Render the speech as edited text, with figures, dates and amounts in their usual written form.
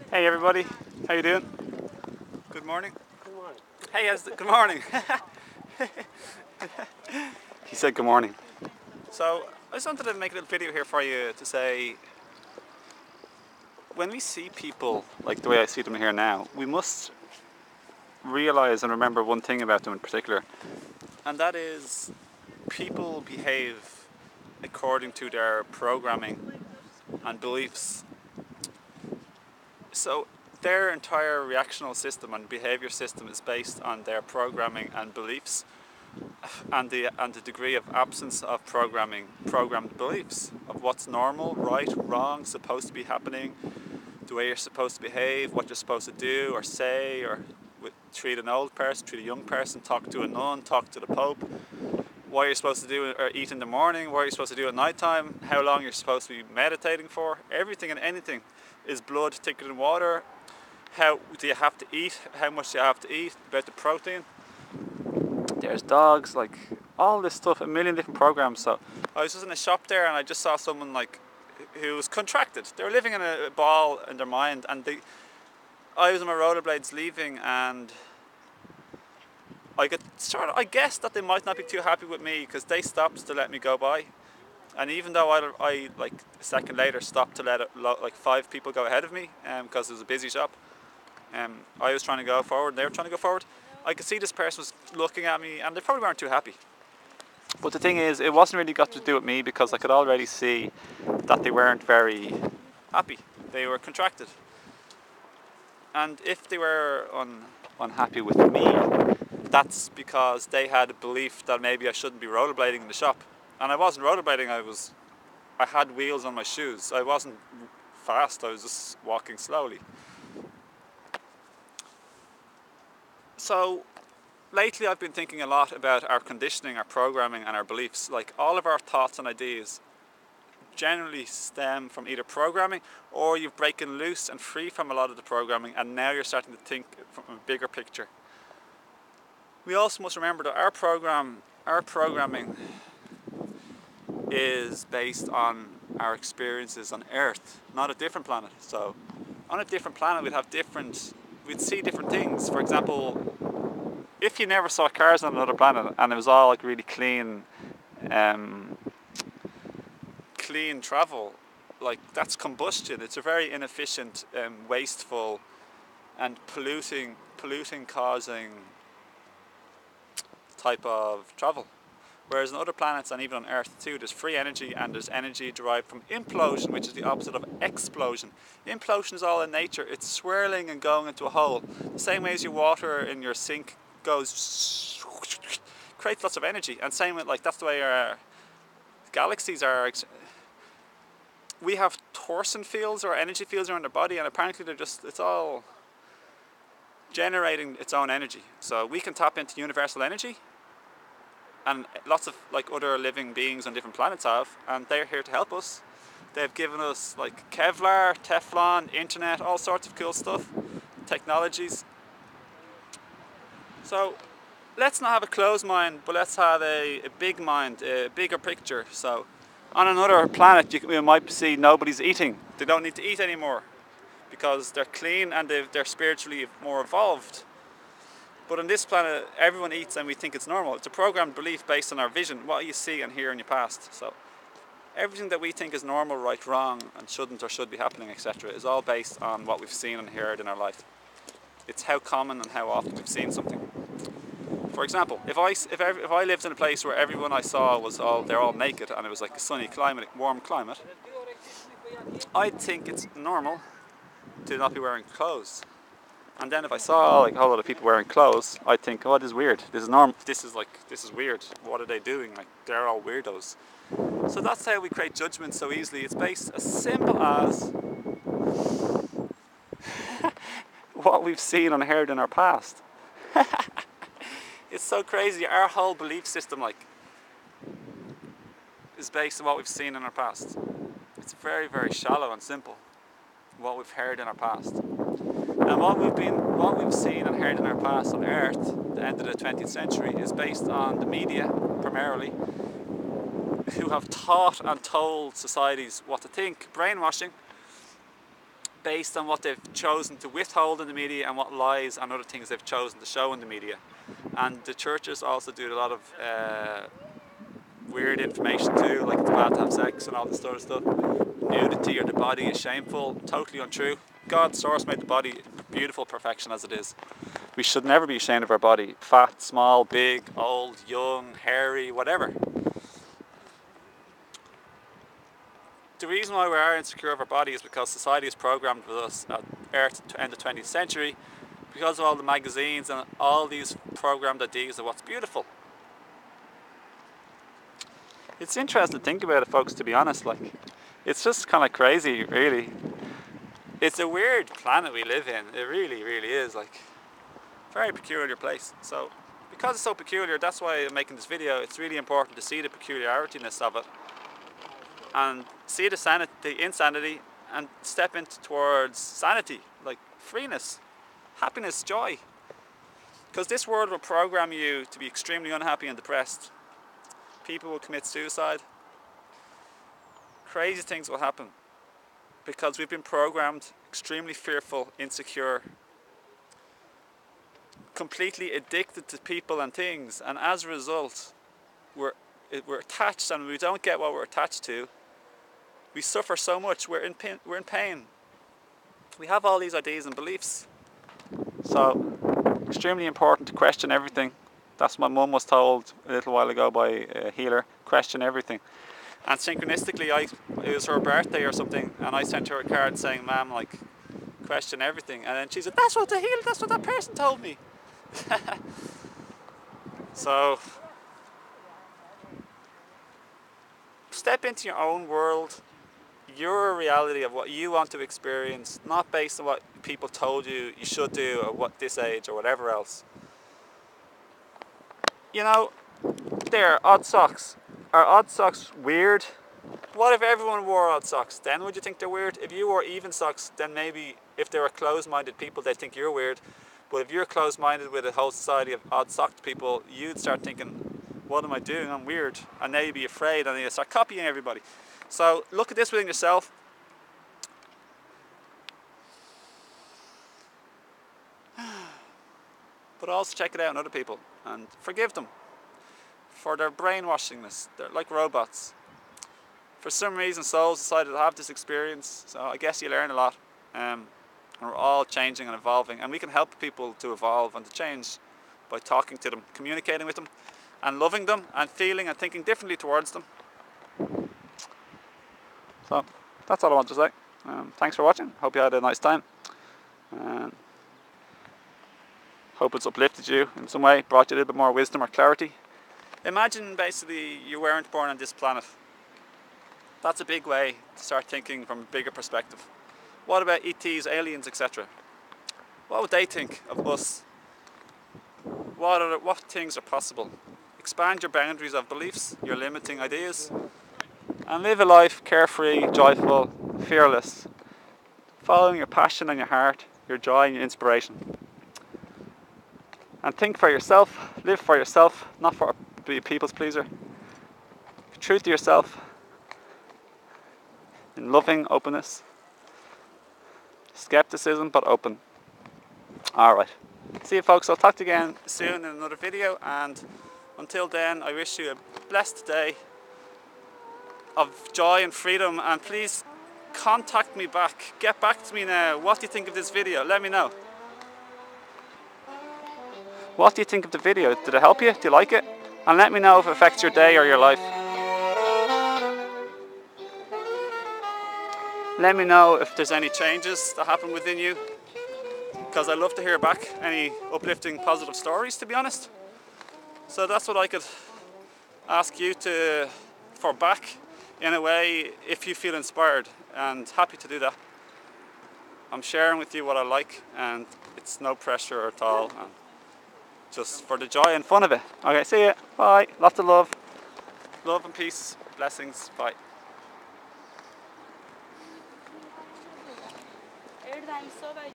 Hey everybody, how you doing? Good morning. Good morning. Hey, good morning. He said good morning. So I just wanted to make a little video here for you to say, when we see people like the way I see them here now, we must realize and remember one thing about them in particular, and that is people behave according to their programming and beliefs. So their entire reactional system and behavior system is based on their programming and beliefs, and the degree of absence of programmed beliefs of what's normal, right, wrong, supposed to be happening, the way you're supposed to behave, what you're supposed to do or say, or treat an old person, treat a young person, talk to a nun, talk to the Pope, what you're supposed to do or eat in the morning, what you're supposed to do at night time, how long you're supposed to be meditating for. Everything and anything is blood thicker than water. How do you have to eat, how much do you have to eat, about the protein. There's dogs, like all this stuff, a million different programs. So I was just in a shop there and I just saw someone like who was contracted. They were living in a ball in their mind, and I was on my rollerblades leaving, and I guessed that they might not be too happy with me because they stopped to let me go by. And even though I like a second later stopped to let like 5 people go ahead of me because it was a busy shop, I was trying to go forward and they were trying to go forward. I could see this person was looking at me and they probably weren't too happy. But the thing is, it wasn't really got to do with me because I could already see that they weren't very happy. They were contracted. And if they were unhappy with me, that's because they had a belief that maybe I shouldn't be rollerblading in the shop. And I wasn't rollerblading, I had wheels on my shoes. I wasn't fast, I was just walking slowly. So lately I've been thinking a lot about our conditioning, our programming and our beliefs. Like all of our thoughts and ideas generally stem from either programming or you've broken loose and free from a lot of the programming, and now you're starting to think from a bigger picture. We also must remember that our programming is based on our experiences on Earth, not a different planet. So on a different planet we'd see different things. For example, if you never saw cars on another planet and it was all like really clean travel, like that's combustion. It's a very inefficient, wasteful and polluting causing type of travel. Whereas on other planets and even on Earth too, there's free energy, and there's energy derived from implosion, which is the opposite of explosion. Implosion is all in nature. It's swirling and going into a hole. The same way as your water in your sink goes, creates lots of energy. And same with, like, that's the way our galaxies are. We have torsion fields or energy fields around our body, and apparently it's all generating its own energy. So we can tap into universal energy, and lots of like other living beings on different planets have, and they're here to help us. They've given us like Kevlar, Teflon, internet, all sorts of cool stuff, technologies. So let's not have a closed mind, but let's have a big mind, a bigger picture. So on another planet you might see nobody's eating. They don't need to eat anymore because they're clean and they're spiritually more evolved. But on this planet, everyone eats and we think it's normal. It's a programmed belief based on our vision, what you see and hear in your past. So everything that we think is normal, right, wrong, and shouldn't or should be happening, etc., is all based on what we've seen and heard in our life. It's how common and how often we've seen something. For example, if I lived in a place where everyone I saw they're all naked and it was like a sunny climate, warm climate, I'd think it's normal to not be wearing clothes. And then if I saw like a whole lot of people wearing clothes, I'd think, oh, this is weird. This is normal. This is weird. What are they doing? Like, they're all weirdos. So that's how we create judgments so easily. It's based as simple as what we've seen and heard in our past. It's so crazy. Our whole belief system, like, is based on what we've seen in our past. It's very, very shallow and simple. What we've heard in our past. And what we've seen and heard in our past on Earth, the end of the 20th century, is based on the media, primarily, who have taught and told societies what to think, brainwashing, based on what they've chosen to withhold in the media and what lies and other things they've chosen to show in the media. And the churches also do a lot of weird information too, like it's bad to have sex and all this sort of stuff. Nudity or the body is shameful, totally untrue. God's source made the body beautiful perfection as it is. We should never be ashamed of our body. Fat, small, big, old, young, hairy, whatever. The reason why we are insecure of our body is because society is programmed with us at Earth to end the 20th century because of all the magazines and all these programmed ideas of what's beautiful. It's interesting to think about it, folks, to be honest. Like, it's just kind of crazy, really. It's a weird planet we live in. It really, really is. Like, very peculiar place. So, because it's so peculiar, that's why I'm making this video. It's really important to see the peculiarityness of it and see the insanity, and step into towards sanity, like freeness, happiness, joy. Because this world will program you to be extremely unhappy and depressed. People will commit suicide. Crazy things will happen because we've been programmed extremely fearful, insecure, completely addicted to people and things, and as a result we're attached, and we don't get what we're attached to. We suffer so much, we're in pain. We have all these ideas and beliefs. So, extremely important to question everything. That's what Mum was told a little while ago by a healer, question everything. And synchronistically, it was her birthday or something, and I sent her a card saying, "Ma'am, like, question everything." And then she said, that's what that person told me. So, step into your own world, your reality of what you want to experience, not based on what people told you should do or what this age or whatever else. You know, there, odd socks. Are odd socks weird? What if everyone wore odd socks? Then would you think they're weird? If you wore even socks, then maybe if they were closed-minded people, they'd think you're weird. But if you're closed-minded with a whole society of odd-socked people, you'd start thinking, what am I doing? I'm weird. And then you'd be afraid and you'd start copying everybody. So look at this within yourself. But also check it out in other people and forgive them for their brainwashingness. They're like robots. For some reason, souls decided to have this experience, so I guess you learn a lot. And we're all changing and evolving, and we can help people to evolve and to change by talking to them, communicating with them, and loving them, and feeling and thinking differently towards them. So, that's all I want to say. Thanks for watching. Hope you had a nice time. Hope it's uplifted you in some way, brought you a little bit more wisdom or clarity. Imagine basically you weren't born on this planet. That's a big way to start thinking from a bigger perspective. What about ETs, aliens, etc.? What would they think of us? What things are possible? Expand your boundaries of beliefs, your limiting ideas, and live a life carefree, joyful, fearless, following your passion and your heart, your joy and your inspiration. And think for yourself, live for yourself, not for be a people's pleaser. Truth to yourself, in loving openness, skepticism but open. Alright, see you folks, I'll talk to you again soon in another video, and until then I wish you a blessed day of joy and freedom, and please contact me back, get back to me now. What do you think of this video? Let me know. What do you think of the video? Did it help you? Do you like it? And let me know if it affects your day or your life. Let me know if there's any changes that happen within you, because I'd love to hear back any uplifting positive stories, to be honest. So that's what I could ask you for back in a way, if you feel inspired, and happy to do that. I'm sharing with you what I like, and it's no pressure at all, and just for the joy and fun of it. Okay, see ya. Bye. Lots of love. Love and peace. Blessings. Bye.